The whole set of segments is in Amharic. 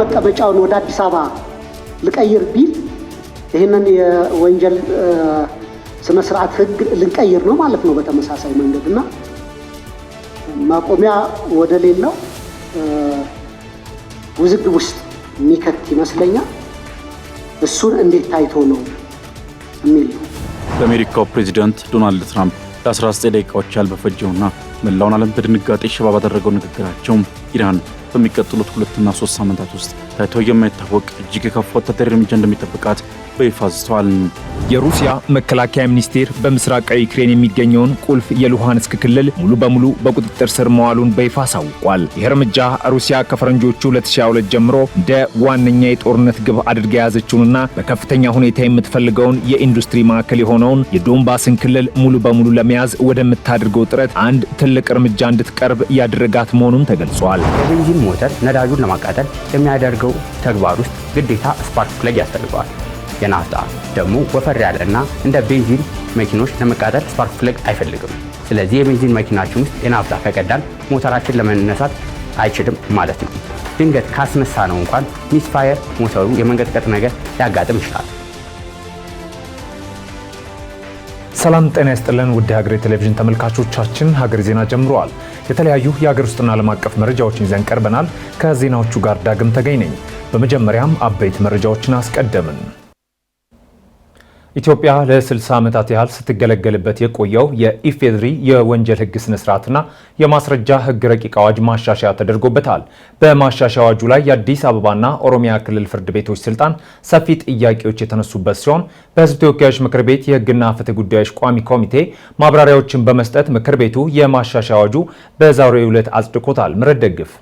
መቀመጫውን ወደ አዲስ አበባ ልቀይር ቢል ይሄንን የወንጀል ስነ ስርዓት ህግ ልንቀይር ነው ማለት ነው በተመሳሳይ መንገድና ማቆሚያ ወደ ሌላው ውዝግብ ውስጥ የሚከት ይመስለኛል። እሱን እንዴት ታይቶ ነው የሚል ነው። በአሜሪካው ፕሬዚዳንት ዶናልድ ትራምፕ ለ19 ደቂቃዎች ያህል በፈጀውና መላውን ዓለም በድንጋጤ ሽባ ባደረገው ንግግራቸው ኢራን በሚቀጥሉት 2 እና 3 ሳምንታት ውስጥ ታይቶ የማይታወቅ እጅግ የከፋ ወታደራዊ እርምጃ እንደሚጠብቃት በይፋ አዝተዋል። የሩሲያ መከላከያ ሚኒስቴር በምስራቃዊ ዩክሬን የሚገኘውን ቁልፍ የሉሃንስክ ክልል ሙሉ በሙሉ በቁጥጥር ስር መዋሉን በይፋ አሳውቋል። ይህ እርምጃ ሩሲያ ከፈረንጆቹ 2022 ጀምሮ እንደ ዋነኛ የጦርነት ግብ አድርጋ የያዘችውንና በከፍተኛ ሁኔታ የምትፈልገውን የኢንዱስትሪ ማዕከል የሆነውን የዶንባስን ክልል ሙሉ በሙሉ ለመያዝ ወደምታደርገው ጥረት አንድ ትልቅ እርምጃ እንድትቀርብ ያደረጋት መሆኑን ተገልጿል። የቤንዚን ሞተር ነዳጁን ለማቃጠል የሚያደርገው ተግባር ውስጥ ግዴታ ስፓርክ ፕለግ ያስፈልገዋል። የናፍጣ ደግሞ ወፈር ያለና እንደ ቤንዚን መኪኖች ለመቃጠል ስፓርክ ፕለግ አይፈልግም። ስለዚህ የቤንዚን መኪናችን ውስጥ የናፍጣ ከቀዳን ሞተራችን ለመነሳት አይችልም ማለት ነው። ድንገት ካስነሳ ነው እንኳን ሚስፋየር ሞተሩ የመንቀጥቀጥ ነገር ሊያጋጥም ይችላል። ሰላም ጤና ይስጥልን ውድ ሀገሬ ቴሌቪዥን ተመልካቾቻችን፣ ሀገሬ ዜና ጀምሯል። የተለያዩ የሀገር ውስጥና ዓለም አቀፍ መረጃዎችን ይዘን ቀርበናል። ከዜናዎቹ ጋር ዳግም ተገኝ ነኝ። በመጀመሪያም አበይት መረጃዎችን አስቀደምን። ኢትዮጵያ ለ60 ዓመታት ያህል ስትገለገልበት የቆየው የኢፌድሪ የወንጀል ሕግ ስነ ስርዓትና የማስረጃ ሕግ ረቂቅ አዋጅ ማሻሻያ ተደርጎበታል። በማሻሻያ አዋጁ ላይ የአዲስ አበባና ኦሮሚያ ክልል ፍርድ ቤቶች ስልጣን ሰፊ ጥያቄዎች የተነሱበት ሲሆን በሕዝብ ተወካዮች ምክር ቤት የሕግና ፍትህ ጉዳዮች ቋሚ ኮሚቴ ማብራሪያዎችን በመስጠት ምክር ቤቱ የማሻሻያ አዋጁ በዛሬው ዕለት አጽድቆታል። ምረት ደግፍ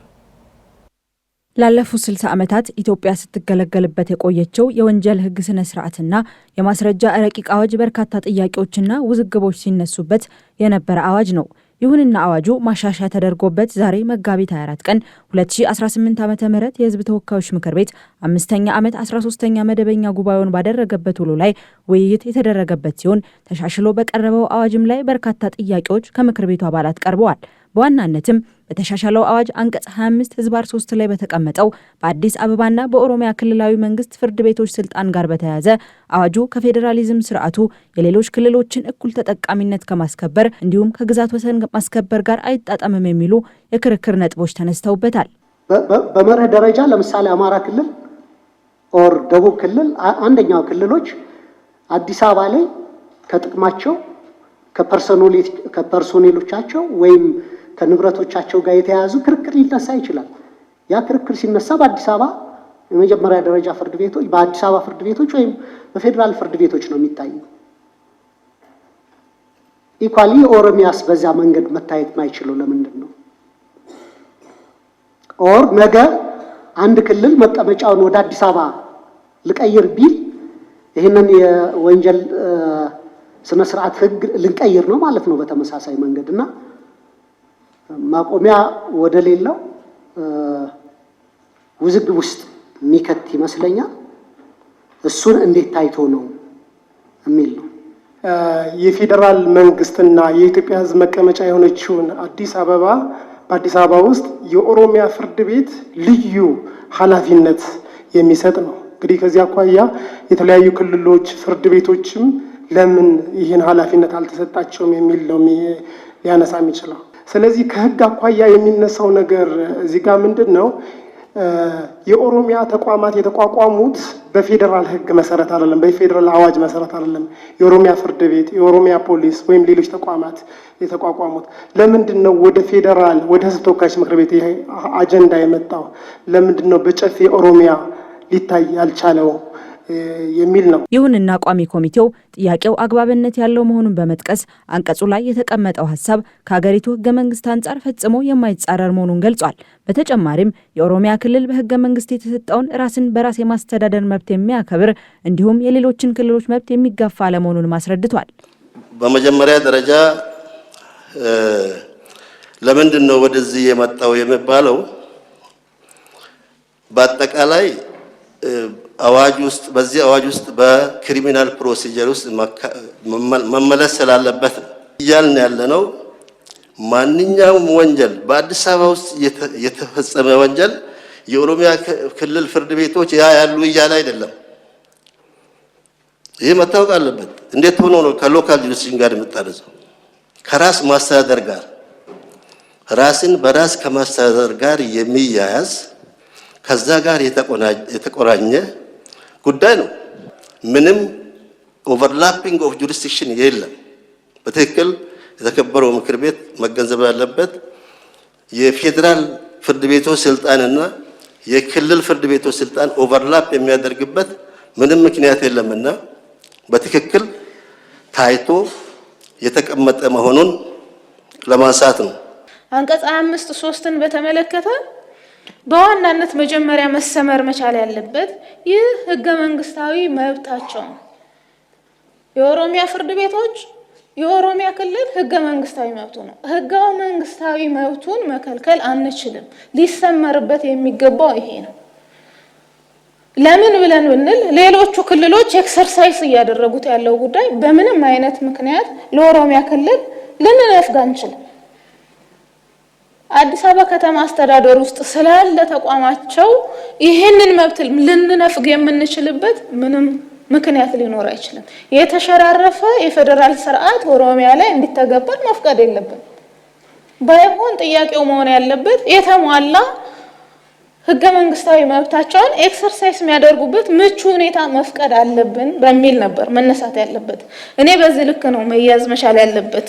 ላለፉት 60 ዓመታት ኢትዮጵያ ስትገለገልበት የቆየችው የወንጀል ሕግ ስነ ስርዓትና የማስረጃ ረቂቅ አዋጅ በርካታ ጥያቄዎችና ውዝግቦች ሲነሱበት የነበረ አዋጅ ነው። ይሁንና አዋጁ ማሻሻያ ተደርጎበት ዛሬ መጋቢት 24 ቀን 2018 ዓ.ም የሕዝብ ተወካዮች ምክር ቤት 5ኛ ዓመት 13ኛ መደበኛ ጉባኤውን ባደረገበት ውሎ ላይ ውይይት የተደረገበት ሲሆን ተሻሽሎ በቀረበው አዋጅም ላይ በርካታ ጥያቄዎች ከምክር ቤቱ አባላት ቀርበዋል። በዋናነትም በተሻሻለው አዋጅ አንቀጽ 25 ህዝባር 3 ላይ በተቀመጠው በአዲስ አበባና በኦሮሚያ ክልላዊ መንግስት ፍርድ ቤቶች ስልጣን ጋር በተያያዘ አዋጁ ከፌዴራሊዝም ስርዓቱ የሌሎች ክልሎችን እኩል ተጠቃሚነት ከማስከበር እንዲሁም ከግዛት ወሰን ማስከበር ጋር አይጣጣምም የሚሉ የክርክር ነጥቦች ተነስተውበታል። በመርህ ደረጃ ለምሳሌ አማራ ክልል ኦር ደቡብ ክልል አንደኛው ክልሎች አዲስ አበባ ላይ ከጥቅማቸው ከፐርሶኔሎቻቸው ወይም ከንብረቶቻቸው ጋር የተያያዙ ክርክር ሊነሳ ይችላል። ያ ክርክር ሲነሳ በአዲስ አበባ የመጀመሪያ ደረጃ ፍርድ ቤቶች በአዲስ አበባ ፍርድ ቤቶች ወይም በፌዴራል ፍርድ ቤቶች ነው የሚታየው። ኢኳሊ ኦሮሚያስ በዛ መንገድ መታየት ማይችለው ለምንድን ነው? ኦር ነገ አንድ ክልል መቀመጫውን ወደ አዲስ አበባ ልቀይር ቢል ይሄንን የወንጀል ስነ ስርዓት ህግ ልንቀይር ነው ማለት ነው በተመሳሳይ መንገድና ማቆሚያ ወደ ሌላው ውዝግብ ውስጥ የሚከት ይመስለኛል። እሱን እንዴት ታይቶ ነው የሚል ነው። የፌዴራል መንግስትና የኢትዮጵያ ህዝብ መቀመጫ የሆነችውን አዲስ አበባ በአዲስ አበባ ውስጥ የኦሮሚያ ፍርድ ቤት ልዩ ኃላፊነት የሚሰጥ ነው። እንግዲህ ከዚህ አኳያ የተለያዩ ክልሎች ፍርድ ቤቶችም ለምን ይህን ኃላፊነት አልተሰጣቸውም የሚል ነው ሊያነሳ የሚችለው። ስለዚህ ከህግ አኳያ የሚነሳው ነገር እዚህ ጋር ምንድነው? የኦሮሚያ ተቋማት የተቋቋሙት በፌዴራል ህግ መሰረት አይደለም፣ በፌዴራል አዋጅ መሰረት አይደለም። የኦሮሚያ ፍርድ ቤት፣ የኦሮሚያ ፖሊስ ወይም ሌሎች ተቋማት የተቋቋሙት ለምንድነው ወደ ፌዴራል ወደ ህዝብ ተወካዮች ምክር ቤት ይሄ አጀንዳ የመጣው? ለምንድነው በጨፌ ኦሮሚያ ሊታይ ያልቻለው የሚል ነው። ይሁንና ቋሚ ኮሚቴው ጥያቄው አግባብነት ያለው መሆኑን በመጥቀስ አንቀጹ ላይ የተቀመጠው ሐሳብ ከሀገሪቱ ህገ መንግስት አንጻር ፈጽሞ የማይጻረር መሆኑን ገልጿል። በተጨማሪም የኦሮሚያ ክልል በህገ መንግስት የተሰጠውን ራስን በራስ የማስተዳደር መብት የሚያከብር እንዲሁም የሌሎችን ክልሎች መብት የሚጋፋ አለመሆኑን አስረድቷል። በመጀመሪያ ደረጃ ለምንድን ነው ወደዚህ የመጣው የሚባለው በአጠቃላይ አዋጅ ውስጥ በዚህ አዋጅ ውስጥ በክሪሚናል ፕሮሲጀር ውስጥ መመለስ ስላለበት እያልን ያለነው ማንኛውም ወንጀል በአዲስ አበባ ውስጥ የተፈጸመ ወንጀል የኦሮሚያ ክልል ፍርድ ቤቶች ያሉ እያለ አይደለም። ይህ መታወቅ አለበት። እንዴት ሆኖ ነው ከሎካል ጁሪስዲክሽን ጋር የምታደርገው? ከራስ ማስተዳደር ጋር ራስን በራስ ከማስተዳደር ጋር የሚያያዝ ከዛ ጋር የተቆራኘ ጉዳይ ነው። ምንም ኦቨርላፒንግ ኦፍ ጁሪስዲክሽን የለም። በትክክል የተከበረው ምክር ቤት መገንዘብ ያለበት የፌዴራል ፍርድ ቤቶች ስልጣንና የክልል ፍርድ ቤቶች ስልጣን ኦቨርላፕ የሚያደርግበት ምንም ምክንያት የለምና በትክክል ታይቶ የተቀመጠ መሆኑን ለማንሳት ነው። አንቀጽ 5(3)ን በተመለከተ በዋናነት መጀመሪያ መሰመር መቻል ያለበት ይህ ህገ መንግስታዊ መብታቸው ነው። የኦሮሚያ ፍርድ ቤቶች የኦሮሚያ ክልል ህገ መንግስታዊ መብቱ ነው። ህገ መንግስታዊ መብቱን መከልከል አንችልም። ሊሰመርበት የሚገባው ይሄ ነው። ለምን ብለን ብንል ሌሎቹ ክልሎች ኤክሰርሳይዝ እያደረጉት ያለው ጉዳይ በምንም አይነት ምክንያት ለኦሮሚያ ክልል ልንነፍግ አንችልም። አዲስ አበባ ከተማ አስተዳደር ውስጥ ስላለ ተቋማቸው ይሄንን መብት ልንነፍግ የምንችልበት ምንም ምክንያት ሊኖር አይችልም። የተሸራረፈ የፌደራል ስርዓት ኦሮሚያ ላይ እንዲተገበር መፍቀድ የለብን። ባይሆን ጥያቄው መሆን ያለበት የተሟላ ህገ መንግስታዊ መብታቸውን ኤክሰርሳይዝ የሚያደርጉበት ምቹ ሁኔታ መፍቀድ አለብን በሚል ነበር መነሳት ያለበት። እኔ በዚህ ልክ ነው መያዝ መቻል ያለበት።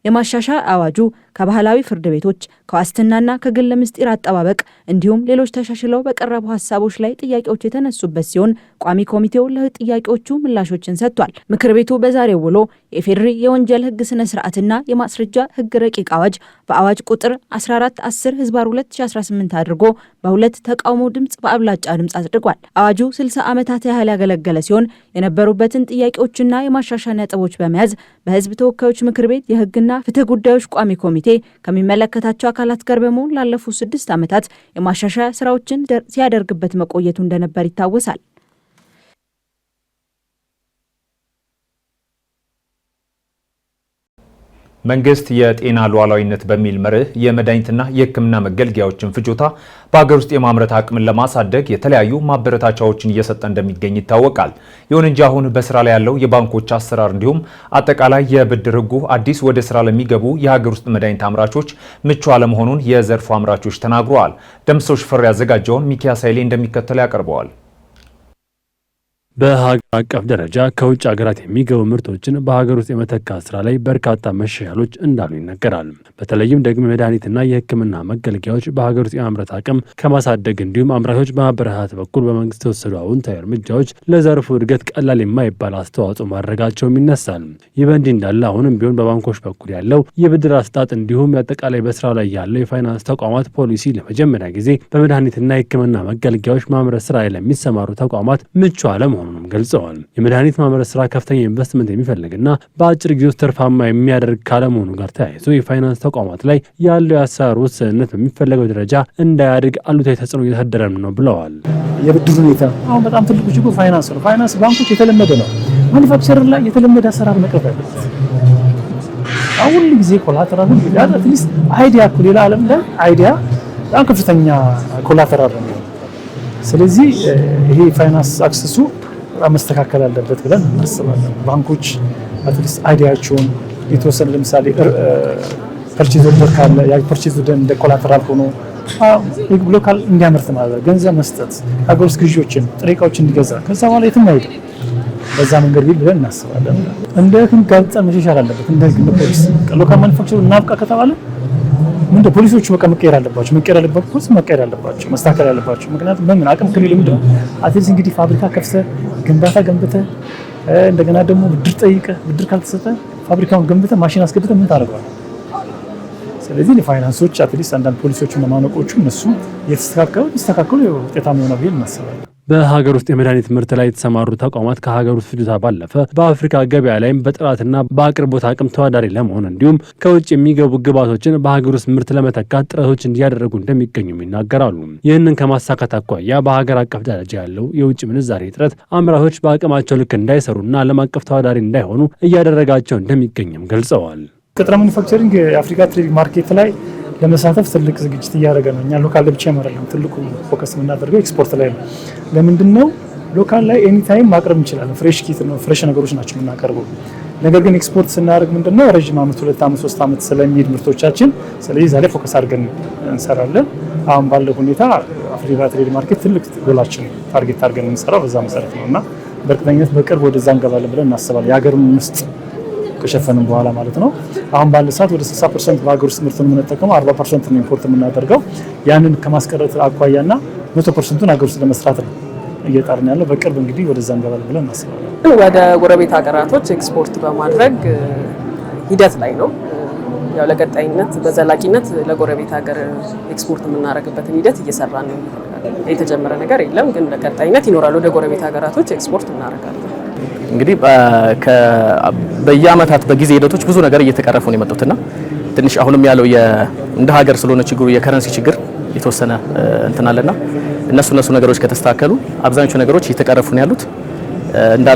የማሻሻያ አዋጁ ከባህላዊ ፍርድ ቤቶች ከዋስትናና ከግል ምስጢር አጠባበቅ እንዲሁም ሌሎች ተሻሽለው በቀረቡ ሀሳቦች ላይ ጥያቄዎች የተነሱበት ሲሆን ቋሚ ኮሚቴው ለጥያቄዎቹ ምላሾችን ሰጥቷል። ምክር ቤቱ በዛሬው ውሎ የፌዴሪ የወንጀል ህግ ስነ ስርዓትና የማስረጃ ህግ ረቂቅ አዋጅ በአዋጅ ቁጥር 1410/2018 አድርጎ በሁለት ተቃውሞ ድምጽ በአብላጫ ድምጽ አጽድቋል። አዋጁ 60 ዓመታት ያህል ያገለገለ ሲሆን የነበሩበትን ጥያቄዎችና የማሻሻያ ነጥቦች በመያዝ በህዝብ ተወካዮች ምክር ቤት የህግና ፍትህ ጉዳዮች ቋሚ ኮሚቴ ከሚመለከታቸው አካላት ጋር በመሆን ላለፉት 6 ዓመታት የማሻሻያ ስራዎችን ሲያደርግበት መቆየቱ እንደነበር ይታወሳል። መንግስት የጤና ሉዓላዊነት በሚል መርህ የመድኃኒትና የሕክምና መገልገያዎችን ፍጆታ በሀገር ውስጥ የማምረት አቅምን ለማሳደግ የተለያዩ ማበረታቻዎችን እየሰጠ እንደሚገኝ ይታወቃል። ይሁን እንጂ አሁን በስራ ላይ ያለው የባንኮች አሰራር እንዲሁም አጠቃላይ የብድር ሕጉ አዲስ ወደ ስራ ለሚገቡ የሀገር ውስጥ መድኃኒት አምራቾች ምቹ አለመሆኑን የዘርፉ አምራቾች ተናግረዋል። ደምሰው ሽፈር ያዘጋጀውን ሚኪያስ ኃይሌ እንደሚከተለው ያቀርበዋል። በሀገር አቀፍ ደረጃ ከውጭ ሀገራት የሚገቡ ምርቶችን በሀገር ውስጥ የመተካት ስራ ላይ በርካታ መሻሻሎች እንዳሉ ይነገራል። በተለይም ደግሞ መድኃኒትና የሕክምና መገልገያዎች በሀገር ውስጥ የማምረት አቅም ከማሳደግ እንዲሁም አምራቾች በማበረታታት በኩል በመንግስት የተወሰዱ አዎንታዊ እርምጃዎች ለዘርፉ እድገት ቀላል የማይባል አስተዋጽኦ ማድረጋቸውም ይነሳል። ይህ በእንዲህ እንዳለ አሁንም ቢሆን በባንኮች በኩል ያለው የብድር አሰጣጥ እንዲሁም አጠቃላይ በስራ ላይ ያለው የፋይናንስ ተቋማት ፖሊሲ ለመጀመሪያ ጊዜ በመድኃኒትና የሕክምና መገልገያዎች ማምረት ስራ ላይ ለሚሰማሩ ተቋማት ምቹ አለመሆኑንም ገልጸዋል። የመድኃኒት ማምረት ስራ ከፍተኛ ኢንቨስትመንት የሚፈልግና በአጭር ጊዜ ውስጥ ትርፋማ የሚያደርግ ካለመሆኑ ጋር ተያይዞ የፋይናንስ ተቋማት ላይ ያለው የአሰራር ውስንነት በሚፈለገው ደረጃ እንዳያድግ አሉታዊ ተጽዕኖ እየተደረገ ነው ብለዋል። የብድር ሁኔታ አሁን በጣም ትልቁ ችግር ፋይናንስ ነው። ፋይናንስ ባንኮች የተለመደ ነው። ማኒፋክቸረር ላይ የተለመደ አሰራር መቅረብ አለበት። አሁን ጊዜ ኮላተራል አትሊስት አይዲያ እኮ ሌላ ዓለም ላይ አይዲያ በጣም ከፍተኛ ኮላተራል ነው። ስለዚህ ይሄ ፋይናንስ አክሰሱ መስተካከል አለበት ብለን እናስባለን። ባንኮች አትሊስት አይዲያቸውን የተወሰነ ለምሳሌ ፐርቼዝ ኦርደር ካለ ያ ፐርቼዝ ኦርደር እንደ ኮላተራል ሆኖ ሎካል እንዲያመርት ማለት ገንዘብ መስጠት፣ ሀገር ውስጥ ግዢዎችን ጥሬ ዕቃዎችን እንዲገዛ ከዛ በኋላ የትም አይሄድም። በዛ መንገድ ቢል ብለን እናስባለን። እንደ ህግ ጋዜጣ መሻሻል አለበት። እንደ ህግ ፖሊስ ሎካል ማኒፋክቸር እናብቃ ከተባለ ምንድን ፖሊሶቹ በቃ መቀየር አለባቸው። መቀየር አለባቸው፣ መስተካከል አለባቸው። ምክንያቱም በምን አቅም ክልል ምንድን ነው አትሊስት እንግዲህ ፋብሪካ ከፍተህ ግንባታ ገንብተህ እንደገና ደግሞ ብድር ጠይቀህ ብድር ካልተሰጠ ፋብሪካውን ገንብተህ ማሽን አስገብተህ ምን ታደርገዋለህ? ስለዚህ ለፋይናንሶች አትሊስት አንዳንድ ፖሊሶቹና ማነቆቹ እነሱ የተስተካከሉ ውጤታማ ይሆናል ብለን እናስባለን። በሀገር ውስጥ የመድኃኒት ምርት ላይ የተሰማሩ ተቋማት ከሀገር ውስጥ ፍጆታ ባለፈ በአፍሪካ ገበያ ላይም በጥራትና በአቅርቦት አቅም ተወዳዳሪ ለመሆን እንዲሁም ከውጭ የሚገቡ ግብዓቶችን በሀገር ውስጥ ምርት ለመተካት ጥረቶች እንዲያደረጉ እንደሚገኙም ይናገራሉ። ይህንን ከማሳካት አኳያ በሀገር አቀፍ ደረጃ ያለው የውጭ ምንዛሬ እጥረት አምራቾች በአቅማቸው ልክ እንዳይሰሩና ዓለም አቀፍ ተወዳዳሪ እንዳይሆኑ እያደረጋቸው እንደሚገኝም ገልጸዋል። ቀጥታ ማኒፋክቸሪንግ የአፍሪካ ትሬዲንግ ማርኬት ላይ ለመሳተፍ ትልቅ ዝግጅት እያደረገ ነው። እኛ ሎካል ብቻ አይደለም ትልቁ ፎከስ የምናደርገው ኤክስፖርት ላይ ነው። ለምንድነው ሎካል ላይ ኤኒ ታይም ማቅረብ እንችላለን። ፍሬሽ ኪት ነው፣ ፍሬሽ ነገሮች ናቸው የምናቀርበው። ነገር ግን ኤክስፖርት ስናደርግ ምንድነው ረጅም ዓመት 2 ዓመት 3 ዓመት ስለሚሄድ ምርቶቻችን፣ ስለዚህ ዛሬ ፎከስ አድርገን እንሰራለን። አሁን ባለው ሁኔታ አፍሪካ ትሬድ ማርኬት ትልቅ ጎላችን ታርጌት አድርገን እንሰራው በዛ መሰረት ነውና በእርግጠኝነት በቅርብ ወደዛ እንገባለን ብለን እናስባለን። የሀገርን ውስጥ ከሸፈንን በኋላ ማለት ነው። አሁን ባለ ሰዓት ወደ 60% በሀገር ውስጥ ምርት የምንጠቀመው 40% ነው ኢምፖርት የምናደርገው። ያንን ከማስቀረት አኳያና 100%ን ሀገር ውስጥ ለመስራት ነው እየጣርን ያለው። በቅርብ እንግዲህ ወደዛ እንገባለን ብለን እናስባለን። ወደ ጎረቤት ሀገራቶች ኤክስፖርት በማድረግ ሂደት ላይ ነው። ያው ለቀጣይነት በዘላቂነት ለጎረቤት ሀገር ኤክስፖርት የምናደርግበትን ሂደት እየሰራን ነው። የተጀመረ ነገር የለም፣ ግን ለቀጣይነት ይኖራል። ወደ ጎረቤት ሀገራቶች ኤክስፖርት እናደርጋለን። እንግዲህ በየአመታት በጊዜ ሂደቶች ብዙ ነገር እየተቀረፉ ነው የመጡትና ትንሽ አሁንም ያለው እንደ ሀገር ስለሆነ ችግሩ የከረንሲ ችግር የተወሰነ እንትን አለና እነሱ ነገሮች ከተስተካከሉ አብዛኞቹ ነገሮች እየተቀረፉ ነው ያሉት።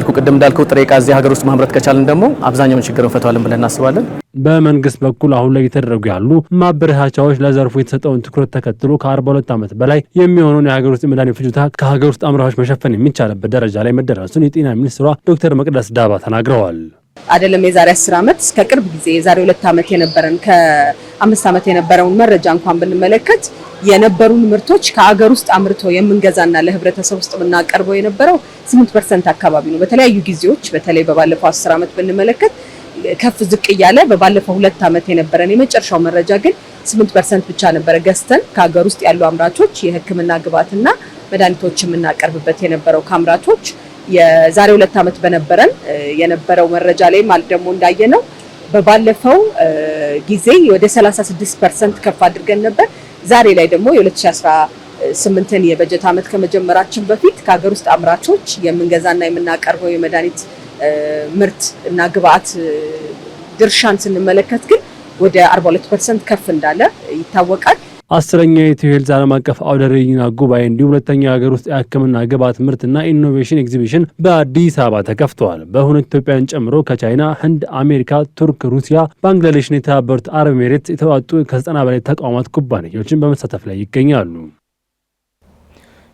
ቅድም እንዳልኩ ጥሬ ዕቃ እዚህ ሀገር ውስጥ ማምረት ከቻልን ደግሞ አብዛኛውን ችግር እንፈታዋለን ብለን እናስባለን። በመንግስት በኩል አሁን ላይ የተደረጉ ያሉ ማበረታቻዎች ለዘርፉ የተሰጠውን ትኩረት ተከትሎ ከ42 ዓመት በላይ የሚሆነውን የሀገር ውስጥ መድኃኒት ፍጆታ ከሀገር ውስጥ አምራቾች መሸፈን የሚቻልበት ደረጃ ላይ መደረሱን የጤና ሚኒስትሯ ዶክተር መቅደስ ዳባ ተናግረዋል። አይደለም የዛሬ 10 ዓመት እስከ ቅርብ ጊዜ የዛሬ 2 ዓመት የነበረን ከ5 ዓመት የነበረውን መረጃ እንኳን ብንመለከት የነበሩን ምርቶች ከሀገር ውስጥ አምርቶ የምንገዛና ለህብረተሰብ ውስጥ የምናቀርበው የነበረው 8% አካባቢ ነው። በተለያዩ ጊዜዎች በተለይ በባለፈው 10 ዓመት ብንመለከት ከፍ ዝቅ እያለ በባለፈው 2 ዓመት የነበረን የመጨረሻው መረጃ ግን 8% ብቻ ነበረ ገዝተን ከሀገር ውስጥ ያሉ አምራቾች የህክምና ግብዓትና መድኃኒቶች የምናቀርብበት የነበረው ከአምራቾች የዛሬ 2 ዓመት በነበረን የነበረው መረጃ ላይ ማለት ደግሞ እንዳየነው በባለፈው ጊዜ ወደ 36% ከፍ አድርገን ነበር። ዛሬ ላይ ደግሞ የ2018ን የበጀት ዓመት ከመጀመራችን በፊት ከሀገር ውስጥ አምራቾች የምንገዛና የምናቀርበው የመድኃኒት ምርት እና ግብዓት ድርሻን ስንመለከት ግን ወደ 42% ከፍ እንዳለ ይታወቃል። 10ኛው የኢትዮ ሄልዝ ዓለም አቀፍ አውደ ርዕይና ጉባኤ እንዲሁም 2ኛው የሀገር ውስጥ የሕክምና ግብዓት ምርትና ኢኖቬሽን ኤግዚቢሽን በአዲስ አበባ ተከፍተዋል። በሁነት ኢትዮጵያን ጨምሮ ከቻይና፣ ህንድ፣ አሜሪካ፣ ቱርክ፣ ሩሲያ፣ ባንግላዴሽና የተባበሩት አረብ ኤሚሬት የተዋጡ ከ90 በላይ ተቋማት ኩባንያዎችን በመሳተፍ ላይ ይገኛሉ።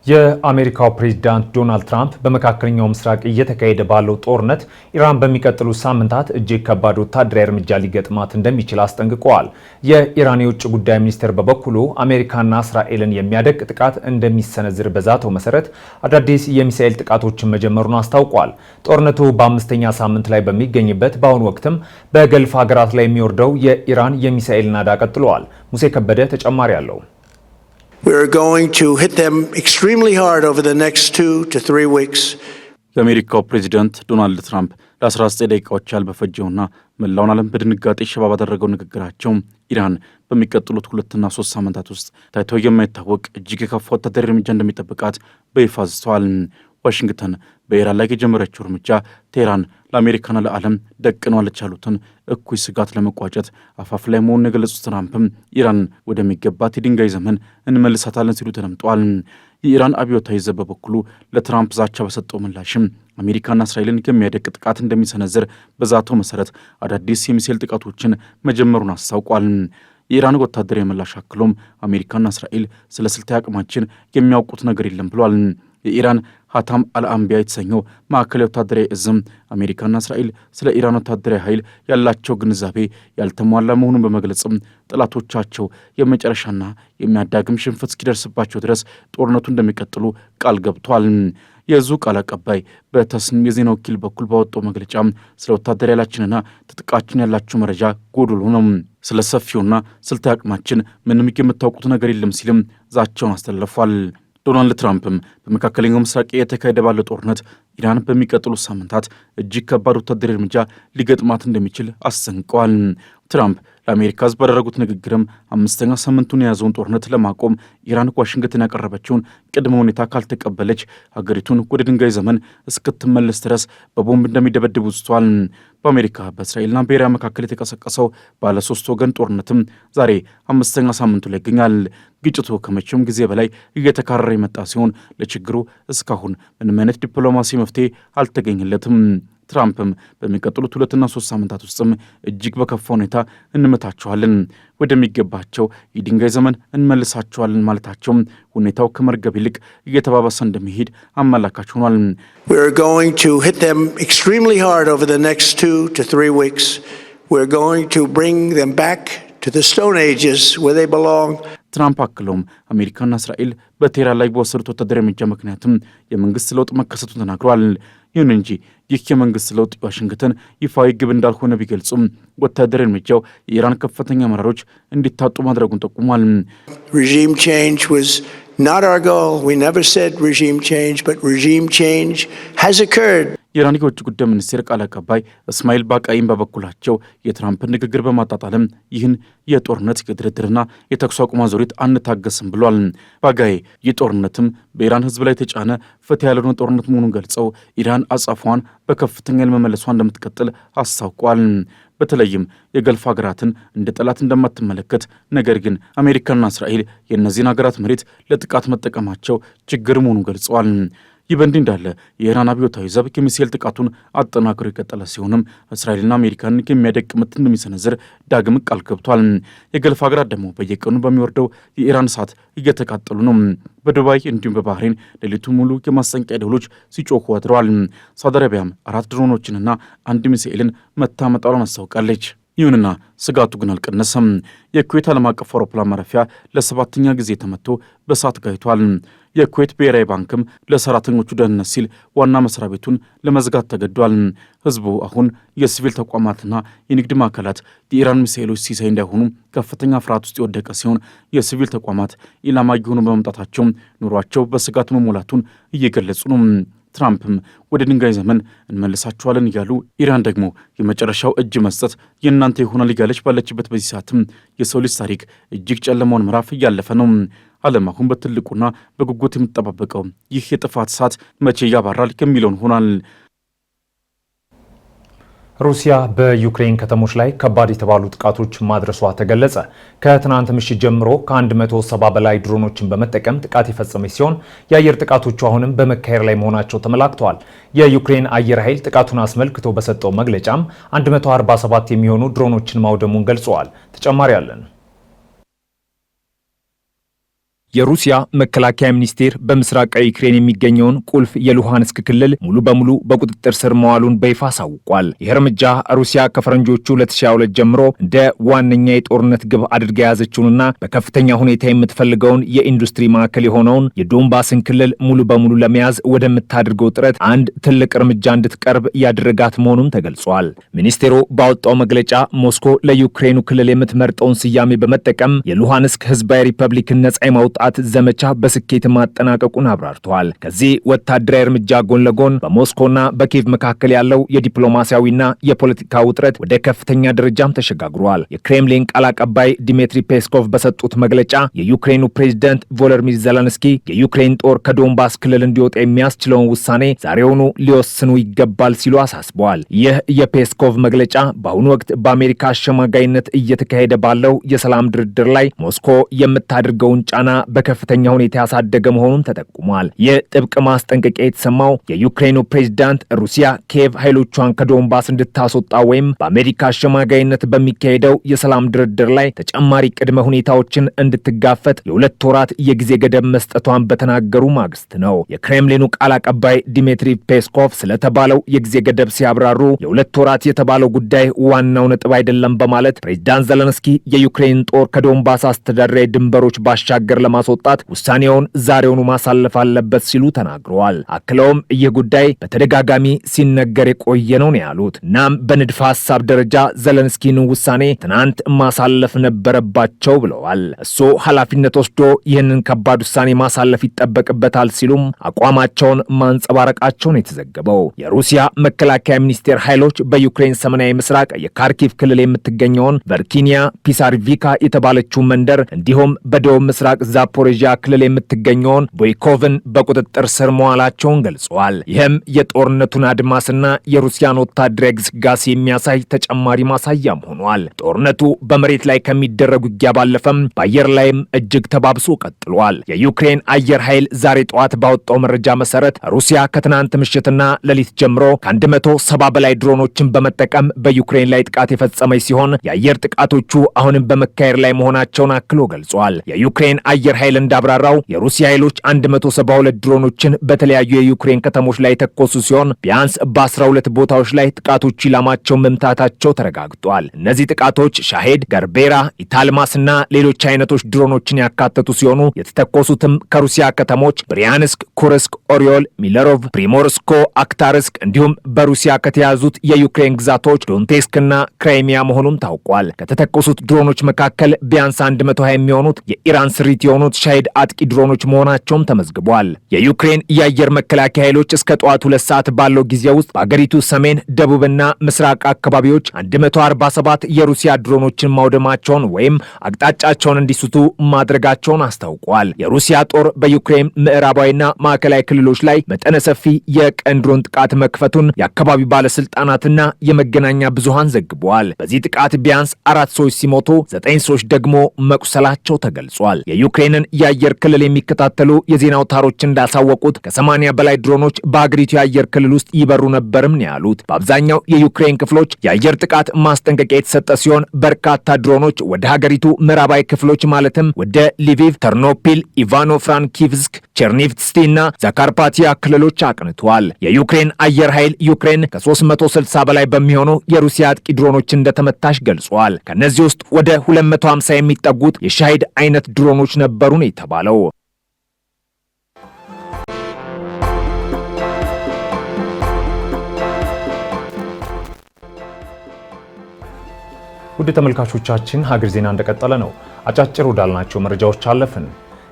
የአሜሪካው ፕሬዝዳንት ዶናልድ ትራምፕ በመካከለኛው ምስራቅ እየተካሄደ ባለው ጦርነት ኢራን በሚቀጥሉ ሳምንታት እጅግ ከባድ ወታደራዊ እርምጃ ሊገጥማት እንደሚችል አስጠንቅቀዋል። የኢራን የውጭ ጉዳይ ሚኒስቴር በበኩሉ አሜሪካና እስራኤልን የሚያደቅ ጥቃት እንደሚሰነዝር በዛተው መሰረት አዳዲስ የሚሳኤል ጥቃቶችን መጀመሩን አስታውቋል። ጦርነቱ በ5ኛ ሳምንት ላይ በሚገኝበት በአሁኑ ወቅትም በገልፍ ሀገራት ላይ የሚወርደው የኢራን የሚሳኤል ናዳ ቀጥለዋል። ሙሴ ከበደ ተጨማሪ አለው። We are going to hit them extremely hard over the next 2 to 3 weeks. የአሜሪካው ፕሬዚዳንት ዶናልድ ትራምፕ ለ19 ደቂቃዎች ያህል በፈጀውና መላውን ዓለም በድንጋጤ ሽባ ባደረገው ንግግራቸው ኢራን በሚቀጥሉት 2 እና 3 ሳምንታት ውስጥ ታይቶ የማይታወቅ እጅግ የከፋ ወታደራዊ እርምጃ እንደሚጠብቃት በይፋ አዝተዋል። ዋሽንግተን በኢራን ላይ የጀመረችው እርምጃ ቴህራን ለአሜሪካና ለዓለም ደቅነዋለች ያሉትን እኩይ ስጋት ለመቋጨት አፋፍ ላይ መሆኑን የገለጹት ትራምፕም ኢራን ወደሚገባት የድንጋይ ዘመን እንመልሳታለን ሲሉ ተደምጠዋል። የኢራን አብዮታዊ ዘብ በበኩሉ ለትራምፕ ዛቻ በሰጠው ምላሽም አሜሪካና እስራኤልን የሚያደቅ ጥቃት እንደሚሰነዝር በዛተው መሰረት አዳዲስ የሚሳኤል ጥቃቶችን መጀመሩን አስታውቋል። የኢራን ወታደራዊ ምላሽ አክሎም አሜሪካና እስራኤል ስለ ስልታዊ አቅማችን የሚያውቁት ነገር የለም ብሏል። የኢራን ሀታም አልአንቢያ የተሰኘው ማዕከላዊ ወታደራዊ እዝም አሜሪካና እስራኤል ስለ ኢራን ወታደራዊ ኃይል ያላቸው ግንዛቤ ያልተሟላ መሆኑን በመግለጽም ጠላቶቻቸው የመጨረሻና የሚያዳግም ሽንፈት እስኪደርስባቸው ድረስ ጦርነቱ እንደሚቀጥሉ ቃል ገብቷል። የዙ ቃል አቀባይ በተስኒም የዜና ወኪል በኩል ባወጣው መግለጫ ስለ ወታደራዊ ኃይላችንና ትጥቃችን ያላቸው መረጃ ጎድሎ ነው፣ ስለ ሰፊውና ስልታዊ አቅማችን ምንም የምታውቁት ነገር የለም ሲልም ዛቻውን አስተላልፏል። ዶናልድ ትራምፕም በመካከለኛው ምስራቅ የተካሄደ ባለው ጦርነት ኢራን በሚቀጥሉት ሳምንታት እጅግ ከባድ ወታደራዊ እርምጃ ሊገጥማት እንደሚችል አስጠንቅቀዋል። ትራምፕ ለአሜሪካ ሕዝብ ባደረጉት ንግግርም 5ኛ ሳምንቱን የያዘውን ጦርነት ለማቆም ኢራን ዋሽንግተን ያቀረበችውን ቅድመ ሁኔታ ካልተቀበለች ሀገሪቱን ወደ ድንጋይ ዘመን እስክትመለስ ድረስ በቦምብ እንደሚደበድቡ ዝተዋል። በአሜሪካ በእስራኤልና በኢራን መካከል የተቀሰቀሰው ባለ 3 ወገን ጦርነትም ዛሬ 5ኛ ሳምንቱ ላይ ይገኛል። ግጭቱ ከመቼውም ጊዜ በላይ እየተካረረ የመጣ ሲሆን ለችግሩ እስካሁን ምንም አይነት ዲፕሎማሲ መፍትሄ አልተገኘለትም። ትራምፕም በሚቀጥሉት 2 እና 3 ሳምንታት ውስጥም እጅግ በከፋ ሁኔታ እንመታቸዋለን፣ ወደሚገባቸው የድንጋይ ዘመን እንመልሳቸዋለን ማለታቸው ሁኔታው ከመርገብ ይልቅ እየተባባሰ እንደሚሄድ አመላካች ሆኗል። We're going to hit them extremely hard over the next 2 to 3 weeks. We're going to bring them back to the Stone Ages where they belong. ትራምፕ አክለውም አሜሪካና እስራኤል በቴህራን ላይ በወሰዱት ወታደራዊ እርምጃ ምክንያትም የመንግስት ለውጥ መከሰቱን ተናግረዋል። ይሁን እንጂ ይህ የመንግስት ለውጥ ዋሽንግተን ይፋዊ ግብ እንዳልሆነ ቢገልጹም ወታደራዊ እርምጃው የኢራን ከፍተኛ አመራሮች እንዲታጡ ማድረጉን ጠቁሟል። Regime change was not our goal. We never said regime change, but regime change has occurred. የኢራን የውጭ ጉዳይ ሚኒስቴር ቃል አቀባይ እስማኤል ባቃይም በበኩላቸው የትራምፕን ንግግር በማጣጣልም ይህን የጦርነት የድርድርና የተኩስ አቁም አዙሪት አንታገስም ብሏል። ባጋይ ይህ ጦርነትም በኢራን ሕዝብ ላይ የተጫነ ፍትህ ያልሆነ ጦርነት መሆኑን ገልጸው ኢራን አጸፋዋን በከፍተኛ መመለሷ እንደምትቀጥል አስታውቋል። በተለይም የገልፍ ሀገራትን እንደ ጠላት እንደማትመለከት፣ ነገር ግን አሜሪካና እስራኤል የእነዚህን ሀገራት መሬት ለጥቃት መጠቀማቸው ችግር መሆኑን ገልጸዋል። ይህ በእንዲህ እንዳለ የኢራን አብዮታዊ ዘብ የሚሳኤል ጥቃቱን አጠናክሮ የቀጠለ ሲሆንም እስራኤልና አሜሪካን የሚያደቅ ምት እንደሚሰነዝር ዳግም ቃል ገብቷል። የገልፍ ሀገራት ደግሞ በየቀኑ በሚወርደው የኢራን እሳት እየተቃጠሉ ነው። በዱባይ እንዲሁም በባህሬን ሌሊቱን ሙሉ የማስጠንቀቂያ ደወሎች ሲጮሁ አድረዋል። ሳውዲ አረቢያም 4 ድሮኖችንና 1 ሚሳኤልን መታመጣሏን አስታውቃለች። ይሁንና ስጋቱ ግን አልቀነሰም። የኩዌት ዓለም አቀፍ አውሮፕላን ማረፊያ ለ7ኛ ጊዜ ተመቶ በእሳት ጋይቷል። የኩዌት ብሔራዊ ባንክም ለሰራተኞቹ ደህንነት ሲል ዋና መስሪያ ቤቱን ለመዝጋት ተገዷል። ህዝቡ አሁን የሲቪል ተቋማትና የንግድ ማዕከላት የኢራን ሚሳኤሎች ሲሳይ እንዳይሆኑ ከፍተኛ ፍርሃት ውስጥ የወደቀ ሲሆን የሲቪል ተቋማት ኢላማ እየሆኑ በመምጣታቸው ኑሯቸው በስጋት መሞላቱን እየገለጹ ነው። ትራምፕም ወደ ድንጋይ ዘመን እንመልሳቸዋለን እያሉ፣ ኢራን ደግሞ የመጨረሻው እጅ መስጠት የእናንተ ይሆናል እያለች ባለችበት በዚህ ሰዓትም የሰው ልጅ ታሪክ እጅግ ጨለማውን ምዕራፍ እያለፈ ነው። ዓለም አሁን በትልቁና በጉጉት የምትጠባበቀው ይህ የጥፋት እሳት መቼ ያባራል የሚለውን ሆኗል። ሩሲያ በዩክሬን ከተሞች ላይ ከባድ የተባሉ ጥቃቶች ማድረሷ ተገለጸ። ከትናንት ምሽት ጀምሮ ከ170 በላይ ድሮኖችን በመጠቀም ጥቃት የፈጸመች ሲሆን የአየር ጥቃቶቹ አሁንም በመካሄድ ላይ መሆናቸው ተመላክተዋል። የዩክሬን አየር ኃይል ጥቃቱን አስመልክቶ በሰጠው መግለጫም 147 የሚሆኑ ድሮኖችን ማውደሙን ገልጸዋል። ተጨማሪ አለን። የሩሲያ መከላከያ ሚኒስቴር በምስራቃዊ ዩክሬን የሚገኘውን ቁልፍ የሉሃንስክ ክልል ሙሉ በሙሉ በቁጥጥር ስር መዋሉን በይፋ አሳውቋል። ይህ እርምጃ ሩሲያ ከፈረንጆቹ 2022 ጀምሮ እንደ ዋነኛ የጦርነት ግብ አድርጋ የያዘችውንና በከፍተኛ ሁኔታ የምትፈልገውን የኢንዱስትሪ ማዕከል የሆነውን የዶንባስን ክልል ሙሉ በሙሉ ለመያዝ ወደምታደርገው ጥረት አንድ ትልቅ እርምጃ እንድትቀርብ ያደረጋት መሆኑም ተገልጿል። ሚኒስቴሩ ባወጣው መግለጫ ሞስኮ ለዩክሬኑ ክልል የምትመርጠውን ስያሜ በመጠቀም የሉሃንስክ ህዝባዊ ሪፐብሊክን ነጻ የማውጣት ዘመቻ በስኬት ማጠናቀቁን አብራርተዋል። ከዚህ ወታደራዊ እርምጃ ጎን ለጎን በሞስኮና በኪየቭ መካከል ያለው የዲፕሎማሲያዊና የፖለቲካ ውጥረት ወደ ከፍተኛ ደረጃም ተሸጋግሯል። የክሬምሊን ቃል አቀባይ ዲሚትሪ ፔስኮቭ በሰጡት መግለጫ የዩክሬኑ ፕሬዝዳንት ቮሎዲሚር ዜሌንስኪ የዩክሬን ጦር ከዶንባስ ክልል እንዲወጣ የሚያስችለውን ውሳኔ ዛሬውኑ ሊወስኑ ይገባል ሲሉ አሳስበዋል። ይህ የፔስኮቭ መግለጫ በአሁኑ ወቅት በአሜሪካ አሸማጋይነት እየተካሄደ ባለው የሰላም ድርድር ላይ ሞስኮ የምታደርገውን ጫና በከፍተኛ ሁኔታ ያሳደገ መሆኑን ተጠቁሟል። የጥብቅ ማስጠንቀቂያ የተሰማው የዩክሬኑ ፕሬዝዳንት ሩሲያ ኪየቭ ኃይሎቿን ከዶንባስ እንድታስወጣ ወይም በአሜሪካ አሸማጋይነት በሚካሄደው የሰላም ድርድር ላይ ተጨማሪ ቅድመ ሁኔታዎችን እንድትጋፈጥ የ2 ወራት የጊዜ ገደብ መስጠቷን በተናገሩ ማግስት ነው። የክሬምሊኑ ቃል አቀባይ ዲሚትሪ ፔስኮቭ ስለተባለው የጊዜ ገደብ ሲያብራሩ የ2 ወራት የተባለው ጉዳይ ዋናው ነጥብ አይደለም በማለት ፕሬዝዳንት ዜሌንስኪ የዩክሬን ጦር ከዶንባስ አስተዳደራዊ ድንበሮች ባሻገር ለማስወጣት ውሳኔውን ዛሬውኑ ማሳለፍ አለበት ሲሉ ተናግረዋል። አክለውም ይህ ጉዳይ በተደጋጋሚ ሲነገር የቆየ ነው ያሉት። እናም በንድፈ ሐሳብ ደረጃ ዜሌንስኪን ውሳኔ ትናንት ማሳለፍ ነበረባቸው ብለዋል። እሱ ኃላፊነት ወስዶ ይህንን ከባድ ውሳኔ ማሳለፍ ይጠበቅበታል ሲሉም አቋማቸውን ማንጸባረቃቸውን የተዘገበው። የሩሲያ መከላከያ ሚኒስቴር ኃይሎች በዩክሬን ሰሜናዊ ምስራቅ የካርኪቭ ክልል የምትገኘውን ቨርኪኒያ ፒሳርቪካ የተባለችው መንደር እንዲሁም በደቡብ ምስራቅ በዛፖሪዥያ ክልል የምትገኘውን ቦይኮቭን በቁጥጥር ስር መዋላቸውን ገልጸዋል። ይህም የጦርነቱን አድማስና የሩሲያን ወታደራዊ ግስጋሴ የሚያሳይ ተጨማሪ ማሳያም ሆኗል። ጦርነቱ በመሬት ላይ ከሚደረግ ውጊያ ባለፈም በአየር ላይም እጅግ ተባብሶ ቀጥሏል። የዩክሬን አየር ኃይል ዛሬ ጠዋት ባወጣው መረጃ መሰረት ሩሲያ ከትናንት ምሽትና ሌሊት ጀምሮ ከ170 በላይ ድሮኖችን በመጠቀም በዩክሬን ላይ ጥቃት የፈጸመች ሲሆን የአየር ጥቃቶቹ አሁንም በመካሄድ ላይ መሆናቸውን አክሎ ገልጿል። የዩክሬን አየር ኃይል እንዳብራራው የሩሲያ ኃይሎች 172 ድሮኖችን በተለያዩ የዩክሬን ከተሞች ላይ ተኮሱ ሲሆን ቢያንስ በ12 ቦታዎች ላይ ጥቃቶቹ ኢላማቸውን መምታታቸው ተረጋግጧል። እነዚህ ጥቃቶች ሻሄድ፣ ገርቤራ፣ ኢታልማስና ሌሎች አይነቶች ድሮኖችን ያካተቱ ሲሆኑ የተተኮሱትም ከሩሲያ ከተሞች ብሪያንስክ፣ ኩርስክ፣ ኦሪዮል፣ ሚለሮቭ፣ ፕሪሞርስኮ፣ አክታርስክ እንዲሁም በሩሲያ ከተያዙት የዩክሬን ግዛቶች ዶንቴስክና ክራይሚያ መሆኑም ታውቋል። ከተተኮሱት ድሮኖች መካከል ቢያንስ 120 የሚሆኑት የኢራን ስሪት የሆኑት ሻሄድ አጥቂ ድሮኖች መሆናቸውም ተመዝግቧል። የዩክሬን የአየር መከላከያ ኃይሎች እስከ ጠዋቱ 2 ሰዓት ባለው ጊዜ ውስጥ በአገሪቱ ሰሜን፣ ደቡብና ምስራቅ አካባቢዎች 147 የሩሲያ ድሮኖችን ማውደማቸውን ወይም አቅጣጫቸውን እንዲስቱ ማድረጋቸውን አስታውቋል። የሩሲያ ጦር በዩክሬን ምዕራባዊና ማዕከላዊ ክልሎች ላይ መጠነ ሰፊ የቀን ድሮን ጥቃት መክፈቱን የአካባቢው ባለስልጣናትና የመገናኛ ብዙሃን ዘግበዋል። በዚህ ጥቃት ቢያንስ 4 ሰዎች ሲሞቱ 9 ሰዎች ደግሞ መቁሰላቸው ተገልጿል። የዩክሬንን የአየር ክልል የሚከታተሉ የዜና አውታሮች እንዳሳወቁት ከ80 በላይ ድሮኖች በአገሪቱ የአየር ክልል ውስጥ ይበሩ ነበርም ነው ያሉት። በአብዛኛው የዩክሬን ክፍሎች የአየር ጥቃት ማስጠንቀቂያ የተሰጠ ሲሆን በርካታ ድሮኖች ወደ ሀገሪቱ ምዕራባዊ ክፍሎች ማለትም ወደ ሊቪቭ፣ ተርኖፒል፣ ኢቫኖ ፍራንኪቭስክ፣ ቸርኒቭትስቲና ዛካርፓቲያ ክልሎች አቅንተዋል። የዩክሬን አየር ኃይል ዩክሬን ከ360 በላይ በሚሆኑ የሩሲያ አጥቂ ድሮኖች እንደተመታሽ ገልጿል። ከነዚህ ውስጥ ወደ 250 የሚጠጉት የሻሂድ አይነት ድሮኖች ነበሩ ነው የተባለው። ውድ ተመልካቾቻችን ሀገር ዜና እንደቀጠለ ነው። አጫጭር ወዳልናቸው መረጃዎች አለፍን።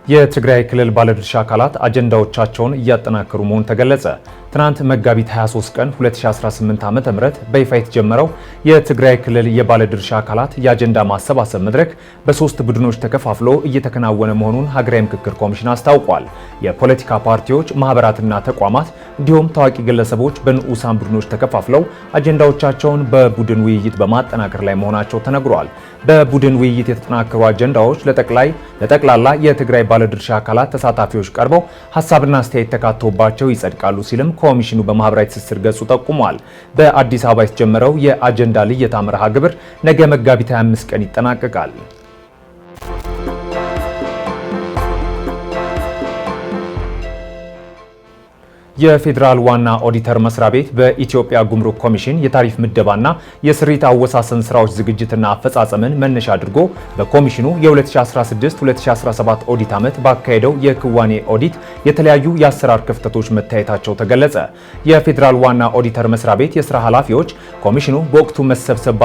የትግራይ ክልል ባለድርሻ አካላት አጀንዳዎቻቸውን እያጠናከሩ መሆኑ ተገለጸ። ትናንት መጋቢት 23 ቀን 2018 ዓ.ም በይፋ የተጀመረው የትግራይ ክልል የባለድርሻ አካላት የአጀንዳ ማሰባሰብ መድረክ በ3 ቡድኖች ተከፋፍሎ እየተከናወነ መሆኑን ሀገራዊ ምክክር ኮሚሽን አስታውቋል። የፖለቲካ ፓርቲዎች፣ ማህበራትና ተቋማት እንዲሁም ታዋቂ ግለሰቦች በንዑሳን ቡድኖች ተከፋፍለው አጀንዳዎቻቸውን በቡድን ውይይት በማጠናከር ላይ መሆናቸው ተነግሯል። በቡድን ውይይት የተጠናከሩ አጀንዳዎች ለጠቅላላ የትግራይ ባለድርሻ አካላት ተሳታፊዎች ቀርበው ሀሳብና አስተያየት ተካቶባቸው ይጸድቃሉ ሲልም ኮሚሽኑ በማህበራዊ ትስስር ገጹ ጠቁሟል። በአዲስ አበባ የተጀመረው የአጀንዳ ልየታ መርሃ ግብር ነገ መጋቢት 25 ቀን ይጠናቀቃል። የፌዴራል ዋና ኦዲተር መስሪያ ቤት በኢትዮጵያ ጉምሩክ ኮሚሽን የታሪፍ ምደባና የስሪት አወሳሰን ስራዎች ዝግጅትና አፈጻጸምን መነሻ አድርጎ በኮሚሽኑ የ2016-2017 ኦዲት ዓመት ባካሄደው የክዋኔ ኦዲት የተለያዩ የአሰራር ክፍተቶች መታየታቸው ተገለጸ። የፌዴራል ዋና ኦዲተር መስሪያ ቤት የስራ ኃላፊዎች ኮሚሽኑ በወቅቱ መሰብሰብ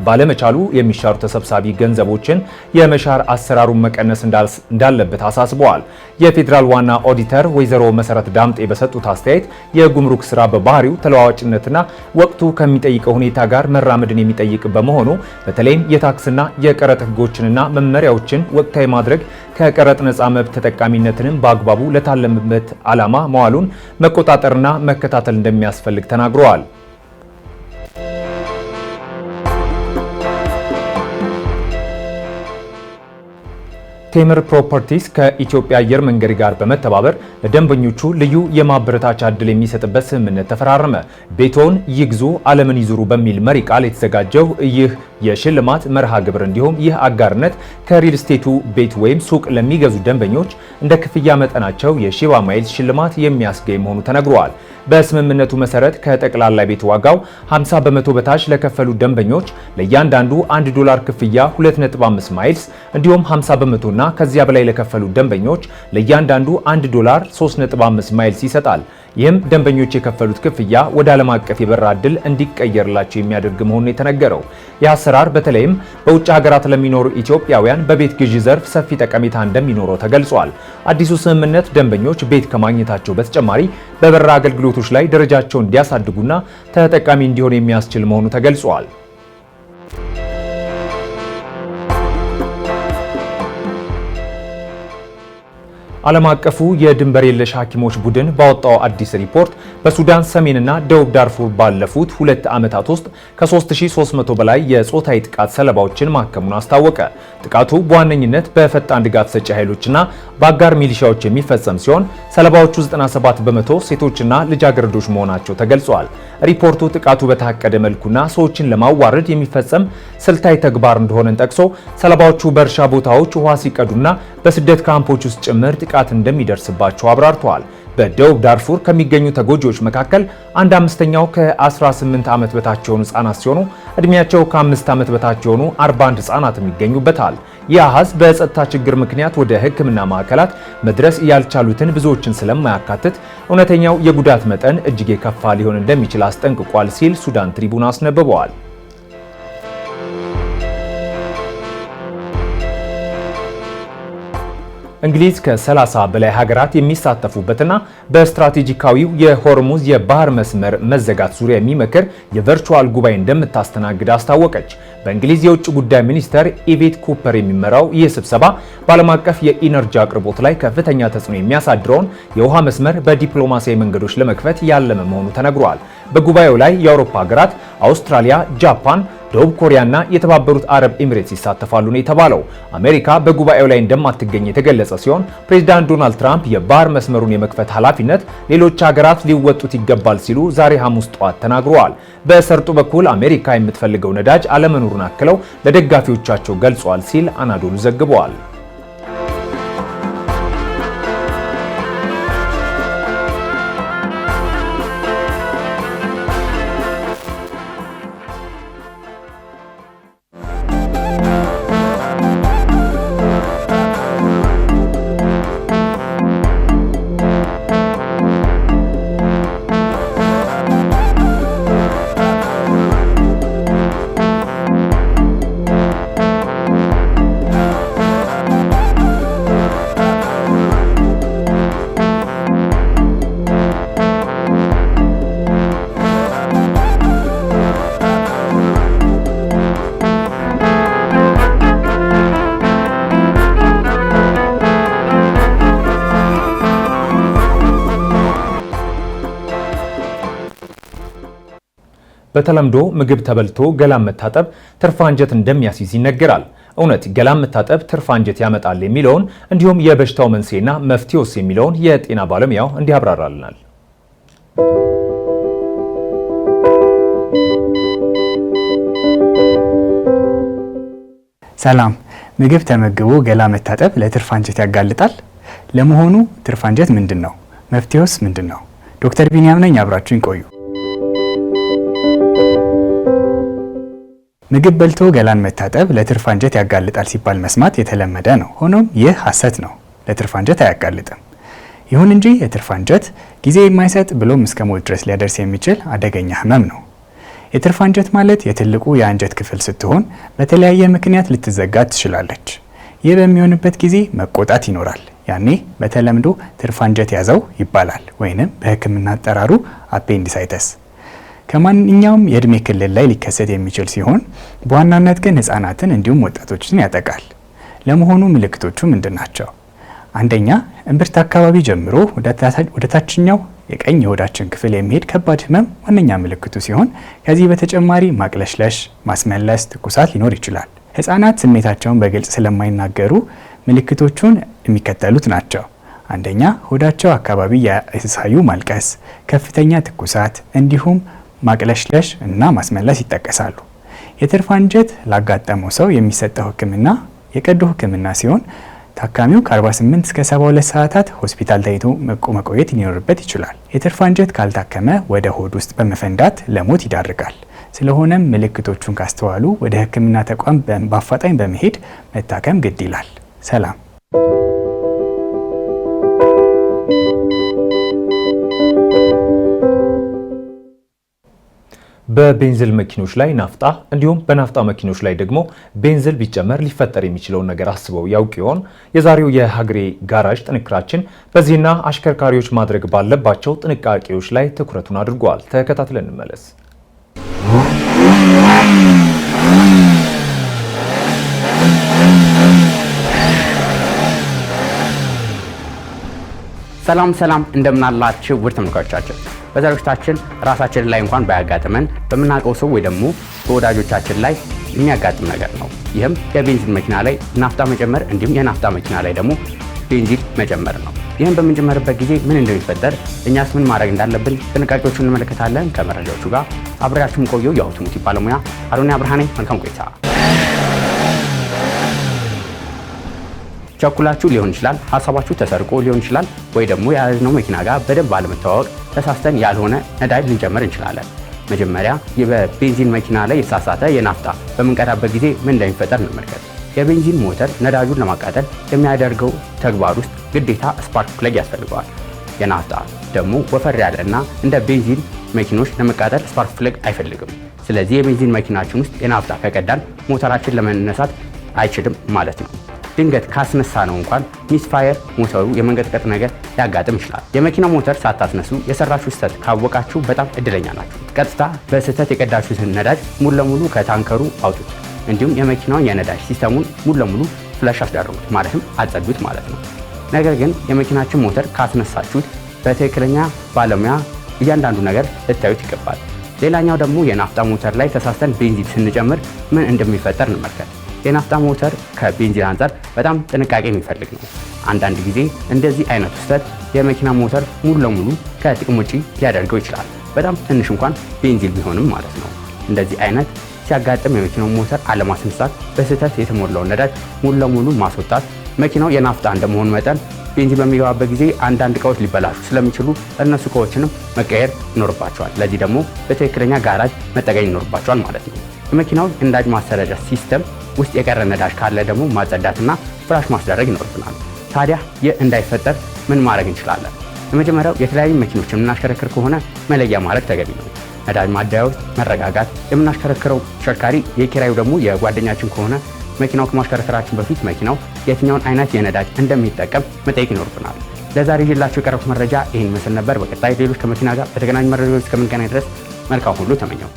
ባለመቻሉ የሚሻሩ ተሰብሳቢ ገንዘቦችን የመሻር አሰራሩን መቀነስ እንዳለበት አሳስበዋል። የፌዴራል ዋና ኦዲተር ወይዘሮ መሰረት ዳምጤ በሰጡት አስተያየት የጉምሩክ ስራ በባህሪው ተለዋዋጭነትና ወቅቱ ከሚጠይቀው ሁኔታ ጋር መራመድን የሚጠይቅ በመሆኑ በተለይም የታክስና የቀረጥ ህጎችንና መመሪያዎችን ወቅታዊ ማድረግ ከቀረጥ ነፃ መብት ተጠቃሚነትንም በአግባቡ ለታለመበት ዓላማ መዋሉን መቆጣጠርና መከታተል እንደሚያስፈልግ ተናግረዋል። ቴምር ፕሮፐርቲስ ከኢትዮጵያ አየር መንገድ ጋር በመተባበር ለደንበኞቹ ልዩ የማበረታቻ ዕድል የሚሰጥበት ስምምነት ተፈራረመ። ቤቶን ይግዙ ዓለምን ይዙሩ በሚል መሪ ቃል የተዘጋጀው ይህ የሽልማት መርሃ ግብር እንዲሁም ይህ አጋርነት ከሪል ስቴቱ ቤት ወይም ሱቅ ለሚገዙ ደንበኞች እንደ ክፍያ መጠናቸው የሺባ ማይልስ ሽልማት የሚያስገኝ መሆኑ ተነግሯል። በስምምነቱ መሰረት ከጠቅላላ ቤት ዋጋው 50 በመቶ በታች ለከፈሉ ደንበኞች ለእያንዳንዱ $1 ክፍያ 2.5 ማይልስ እንዲሁም 50 በመቶና ከዚያ በላይ ለከፈሉ ደንበኞች ለእያንዳንዱ $1 3.5 ማይልስ ይሰጣል። ይህም ደንበኞች የከፈሉት ክፍያ ወደ ዓለም አቀፍ የበረራ ዕድል እንዲቀየርላቸው የሚያደርግ መሆኑን የተነገረው። ይህ አሰራር በተለይም በውጭ ሀገራት ለሚኖሩ ኢትዮጵያውያን በቤት ግዢ ዘርፍ ሰፊ ጠቀሜታ እንደሚኖረው ተገልጿል። አዲሱ ስምምነት ደንበኞች ቤት ከማግኘታቸው በተጨማሪ በበረራ አገልግሎቶች ላይ ደረጃቸውን እንዲያሳድጉና ተጠቃሚ እንዲሆን የሚያስችል መሆኑ ተገልጿል። ዓለም አቀፉ የድንበር የለሽ ሐኪሞች ቡድን ባወጣው አዲስ ሪፖርት በሱዳን ሰሜንና ደቡብ ዳርፉር ባለፉት 2 ዓመታት ውስጥ ከ3300 በላይ የጾታዊ ጥቃት ሰለባዎችን ማከሙን አስታወቀ። ጥቃቱ በዋነኝነት በፈጣን ድጋፍ ሰጪ ኃይሎችና በአጋር ሚሊሻዎች የሚፈጸም ሲሆን ሰለባዎቹ 97 በመቶ ሴቶችና ልጃገረዶች መሆናቸው ተገልጿል። ሪፖርቱ ጥቃቱ በታቀደ መልኩና ሰዎችን ለማዋረድ የሚፈጸም ስልታዊ ተግባር እንደሆነን ጠቅሶ ሰለባዎቹ በእርሻ ቦታዎች ውሃ ሲቀዱና በስደት ካምፖች ውስጥ ጭምር ጥቃት እንደሚደርስባቸው አብራርተዋል። በደቡብ ዳርፉር ከሚገኙ ተጎጂዎች መካከል 1/5ኛው ከ18 ዓመት በታች የሆኑ ህጻናት ሲሆኑ እድሜያቸው ከ5 ዓመት በታች የሆኑ 41 ህጻናት ይገኙበታል። ይህ አሃዝ በጸጥታ ችግር ምክንያት ወደ ሕክምና ማዕከላት መድረስ ያልቻሉትን ብዙዎችን ስለማያካትት እውነተኛው የጉዳት መጠን እጅግ የከፋ ሊሆን እንደሚችል አስጠንቅቋል ሲል ሱዳን ትሪቡን አስነብበዋል። እንግሊዝ ከ30 በላይ ሀገራት የሚሳተፉበትና በስትራቴጂካዊው የሆርሙዝ የባህር መስመር መዘጋት ዙሪያ የሚመክር የቨርቹዋል ጉባኤ እንደምታስተናግድ አስታወቀች። በእንግሊዝ የውጭ ጉዳይ ሚኒስተር ኢቬት ኩፐር የሚመራው ይህ ስብሰባ በዓለም አቀፍ የኢነርጂ አቅርቦት ላይ ከፍተኛ ተጽዕኖ የሚያሳድረውን የውሃ መስመር በዲፕሎማሲያዊ መንገዶች ለመክፈት ያለመ መሆኑ ተነግሯል። በጉባኤው ላይ የአውሮፓ ሀገራት፣ አውስትራሊያ፣ ጃፓን፣ ደቡብ ኮሪያና የተባበሩት አረብ ኤሚሬትስ ይሳተፋሉ ነው የተባለው። አሜሪካ በጉባኤው ላይ እንደማትገኝ የተገለጸ ሲሆን ፕሬዝዳንት ዶናልድ ትራምፕ የባህር መስመሩን የመክፈት ኃላፊነት ሌሎች ሀገራት ሊወጡት ይገባል ሲሉ ዛሬ ሐሙስ ጠዋት ተናግረዋል። በሰርጡ በኩል አሜሪካ የምትፈልገው ነዳጅ አለመኖሩን አክለው ለደጋፊዎቻቸው ገልጿል ሲል አናዶሉ ዘግበዋል። በተለምዶ ምግብ ተበልቶ ገላን መታጠብ ትርፍ አንጀት እንደሚያስይዝ ይነገራል። እውነት ገላን መታጠብ ትርፍ አንጀት ያመጣል የሚለውን እንዲሁም የበሽታው መንስኤና መፍትሄውስ የሚለውን የጤና ባለሙያው እንዲህ ያብራራልናል። ሰላም። ምግብ ተመግቦ ገላ መታጠብ ለትርፍ አንጀት ያጋልጣል? ለመሆኑ ትርፍ አንጀት ምንድነው? መፍትሄውስ ምንድነው? ዶክተር ቢኒያም ነኝ፣ አብራችሁን ቆዩ። ምግብ በልቶ ገላን መታጠብ ለትርፍ አንጀት ያጋልጣል ሲባል መስማት የተለመደ ነው። ሆኖም ይህ ሐሰት ነው። ለትርፍ አንጀት አያጋልጥም። ይሁን እንጂ የትርፍ አንጀት ጊዜ የማይሰጥ ብሎም እስከ ሞት ድረስ ሊያደርስ የሚችል አደገኛ ህመም ነው። የትርፍ አንጀት ማለት የትልቁ የአንጀት ክፍል ስትሆን በተለያየ ምክንያት ልትዘጋ ትችላለች። ይህ በሚሆንበት ጊዜ መቆጣት ይኖራል። ያኔ በተለምዶ ትርፍ አንጀት ያዘው ይባላል፣ ወይንም በሕክምና አጠራሩ አፔንዲሳይተስ። ከማንኛውም የእድሜ ክልል ላይ ሊከሰት የሚችል ሲሆን በዋናነት ግን ህፃናትን እንዲሁም ወጣቶችን ያጠቃል። ለመሆኑ ምልክቶቹ ምንድናቸው? አንደኛ፣ እምብርት አካባቢ ጀምሮ ወደ ታችኛው የቀኝ የሆዳችን ክፍል የሚሄድ ከባድ ህመም ዋነኛ ምልክቱ ሲሆን ከዚህ በተጨማሪ ማቅለሽለሽ፣ ማስመለስ፣ ትኩሳት ሊኖር ይችላል። ህፃናት ስሜታቸውን በግልጽ ስለማይናገሩ ምልክቶቹን የሚከተሉት ናቸው። አንደኛ፣ ሆዳቸው አካባቢ ያሳዩ ማልቀስ፣ ከፍተኛ ትኩሳት እንዲሁም ማቅለሽለሽ እና ማስመለስ ይጠቀሳሉ። የትርፍ አንጀት ላጋጠመው ሰው የሚሰጠው ህክምና የቀዶ ህክምና ሲሆን ታካሚው ከ48 እስከ 72 ሰዓታት ሆስፒታል ተይቶ መቆየት ሊኖርበት ይችላል። የትርፍ አንጀት ካልታከመ ወደ ሆድ ውስጥ በመፈንዳት ለሞት ይዳርጋል። ስለሆነም ምልክቶቹን ካስተዋሉ ወደ ህክምና ተቋም በአፋጣኝ በመሄድ መታከም ግድ ይላል። ሰላም። በቤንዚል መኪኖች ላይ ናፍጣ እንዲሁም በናፍጣ መኪኖች ላይ ደግሞ ቤንዚል ቢጨመር ሊፈጠር የሚችለውን ነገር አስበው ያውቅ ይሆን? የዛሬው የሀገሬ ጋራዥ ጥንክራችን በዚህና አሽከርካሪዎች ማድረግ ባለባቸው ጥንቃቄዎች ላይ ትኩረቱን አድርጓል። ተከታትለን እንመለስ። ሰላም እንደምናላችሁ ውድ ተመልካቾቻችን፣ በዛሬው ዝግጅታችን ራሳችን ላይ እንኳን ባያጋጥመን በምናውቀው ሰው ወይ ደግሞ በወዳጆቻችን ላይ የሚያጋጥም ነገር ነው። ይህም የቤንዚን መኪና ላይ ናፍጣ መጨመር እንዲሁም የናፍጣ መኪና ላይ ደግሞ ቤንዚን መጨመር ነው። ይህም በምንጨምርበት ጊዜ ምን እንደሚፈጠር እኛስ ምን ማድረግ እንዳለብን ጥንቃቄዎቹን እንመለከታለን። ከመረጃዎቹ ጋር አብሬያችሁም ቆየው የአውቶሞቲቭ ባለሙያ አሮኒያ ብርሃኔ። መልካም ቆይታ። ቸኩላችሁ ሊሆን ይችላል፣ ሀሳባችሁ ተሰርቆ ሊሆን ይችላል፣ ወይ ደግሞ የያዝነው መኪና ጋር በደንብ ባለመተዋወቅ ተሳስተን ያልሆነ ነዳጅ ልንጨምር እንችላለን። መጀመሪያ የቤንዚን መኪና ላይ የተሳሳተ የናፍጣ በምንቀዳበት ጊዜ ምን እንደሚፈጠር እንመልከት። የቤንዚን ሞተር ነዳጁን ለማቃጠል የሚያደርገው ተግባር ውስጥ ግዴታ ስፓርክ ፕለግ ያስፈልገዋል። የናፍጣ ደግሞ ወፈር ያለ እና እንደ ቤንዚን መኪኖች ለመቃጠል ስፓርክ ፕለግ አይፈልግም። ስለዚህ የቤንዚን መኪናችን ውስጥ የናፍጣ ከቀዳን ሞተራችን ለመነሳት አይችልም ማለት ነው። ድንገት ካስነሳ ነው እንኳን ሚስፋየር ሞተሩ የመንቀጥቀጥ ነገር ሊያጋጥም ይችላል። የመኪናው ሞተር ሳታስነሱ የሰራችሁ ስህተት ካወቃችሁ በጣም እድለኛ ናችሁ። ቀጥታ በስህተት የቀዳችሁትን ነዳጅ ሙሉ ለሙሉ ከታንከሩ አውጡት። እንዲሁም የመኪናውን የነዳጅ ሲስተሙን ሙሉ ለሙሉ ፍለሽ አስደርጉት፣ ማለትም አጸዱት ማለት ነው። ነገር ግን የመኪናችን ሞተር ካስነሳችሁት በትክክለኛ ባለሙያ እያንዳንዱ ነገር ልታዩት ይገባል። ሌላኛው ደግሞ የናፍጣ ሞተር ላይ ተሳስተን ቤንዚን ስንጨምር ምን እንደሚፈጠር እንመልከት። የናፍጣ ሞተር ከቤንዚን አንጻር በጣም ጥንቃቄ የሚፈልግ ነው። አንዳንድ ጊዜ እንደዚህ አይነት ስህተት የመኪና ሞተር ሙሉ ለሙሉ ከጥቅም ውጪ ሊያደርገው ይችላል። በጣም ትንሽ እንኳን ቤንዚን ቢሆንም ማለት ነው። እንደዚህ አይነት ሲያጋጥም የመኪናው ሞተር አለማስነሳት፣ በስህተት የተሞላውን ነዳጅ ሙሉ ለሙሉ ማስወጣት። መኪናው የናፍጣ እንደመሆኑ መጠን ቤንዚን በሚገባበት ጊዜ አንዳንድ እቃዎች ሊበላሹ ስለሚችሉ እነሱ እቃዎችንም መቀየር ይኖርባቸዋል። ለዚህ ደግሞ በትክክለኛ ጋራጅ መጠገኝ ይኖርባቸዋል ማለት ነው። የመኪናው የነዳጅ ማሰራጫ ሲስተም ውስጥ የቀረ ነዳጅ ካለ ደግሞ ማጸዳትና ፍራሽ ማስደረግ ይኖርብናል። ታዲያ ይህ እንዳይፈጠር ምን ማድረግ እንችላለን? የመጀመሪያው የተለያዩ መኪኖችን የምናሽከረክር ከሆነ መለያ ማድረግ ተገቢ ነው። ነዳጅ ማደያ ውስጥ መረጋጋት፣ የምናሽከረክረው ተሽከርካሪ የኪራዩ ደግሞ የጓደኛችን ከሆነ መኪናው ከማሽከረከራችን በፊት መኪናው የትኛውን አይነት የነዳጅ እንደሚጠቀም መጠየቅ ይኖርብናል። ለዛሬ ይዤላችሁ የቀረቡት መረጃ ይህን ይመስል ነበር። በቀጣይ ሌሎች ከመኪና ጋር በተገናኙ መረጃዎች እስከምንገናኝ ድረስ መልካም ሁሉ ተመኘው።